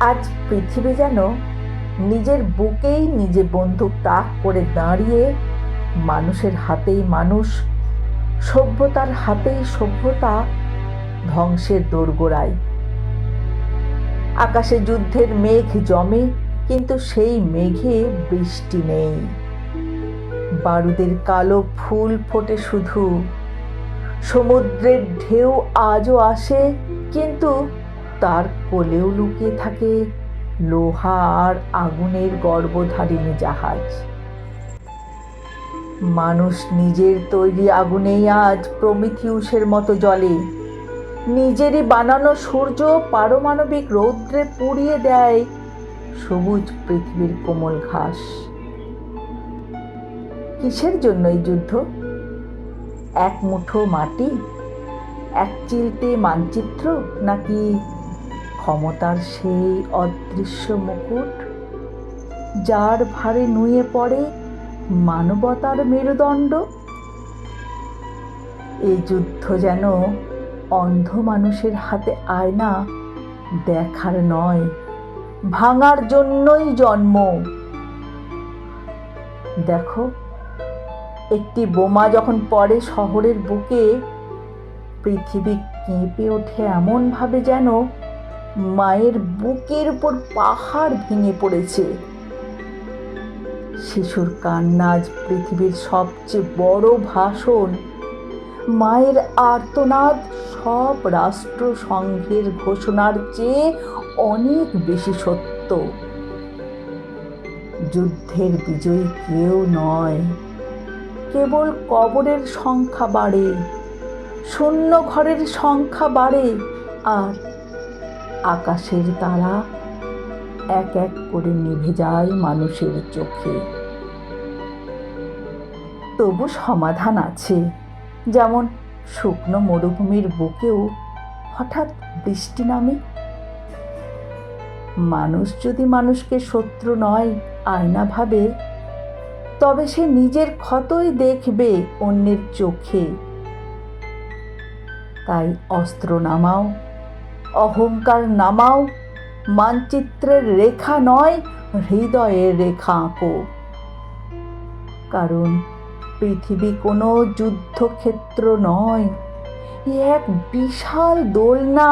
আজ পৃথিবী যেন নিজের বুকেই নিজে বন্দুক তাক করে দাঁড়িয়ে, মানুষের হাতেই মানুষ, সভ্যতার হাতেই সভ্যতা, ধ্বংসের দোরগোড়ায়। আকাশে যুদ্ধের মেঘ জমে, কিন্তু সেই মেঘে বৃষ্টি নেই। বারুদের কালো ফুল ফোটে শুধু, সমুদ্রের ঢেউ আজও আসে, কিন্তু তার কোলেও লুকিয়ে থাকে লোহা আর আগুনের গর্ভধারিণী জাহাজ। মানুষ নিজের তৈরি আগুনেই আজ প্রমিথিউসের মতো জ্বলে। নিজেরই বানানো সূর্য পারমাণবিক রৌদ্রে পুড়িয়ে দেয় সবুজ পৃথিবীর কোমল ঘাস। কিসের জন্য এই যুদ্ধ? এক মুঠো মাটি, এক চিলতে মানচিত্র, নাকি ক্ষমতার সেই অদৃশ্য মুকুট যার ভারে নুয়ে পড়ে মানবতার মেরুদণ্ড? এই যুদ্ধ যেন অন্ধ মানুষের হাতে আয়না, দেখার নয়, ভাঙার জন্যই জন্ম। দেখো, একটি বোমা যখন পড়ে শহরের বুকে, পৃথিবী কেঁপে ওঠে এমন ভাবে যেন মায়ের বুকের উপর পাহাড় ভেঙে পড়েছে। শিশুর কান্না আজ পৃথিবীর সবচেয়ে বড় ভাষণ। মায়ের আর্তনাদ সব রাষ্ট্রসংঘের ঘোষণার চেয়ে অনেক বেশি সত্য। যুদ্ধের বিজয়ী কেউ নয়, কেবল কবরের সংখ্যা বাড়ে, শূন্য ঘরের সংখ্যা বাড়ে, আর আকাশের তারা এক এক করে নিভে যায় মানুষের চোখে। তবু সমাধান আছে, যেমন শুকনো মরুভূমির বুকেও হঠাৎ বৃষ্টি নামে। মানুষ যদি মানুষকে শত্রু নয় আয়না ভাবে, তবে সে নিজের ক্ষতই দেখবে অন্যের চোখে। তাই অস্ত্র নামাও, অহংকার নামাও, মানচিত্রের রেখা নয়, হৃদয়ের রেখা আঁকো। কারণ পৃথিবী কোনো যুদ্ধক্ষেত্র নয়, এক বিশাল দোলনা,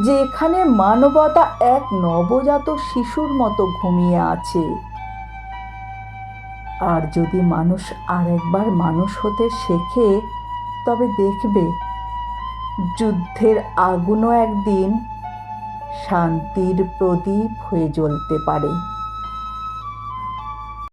যেখানে মানবতা এক নবজাত শিশুর মতো ঘুমিয়ে আছে। আর যদি মানুষ আরেকবার মানুষ হতে শেখে, তবে দেখবে যুদ্ধের আগুনও একদিন শান্তির প্রদীপ হয়ে জ্বলতে পারে।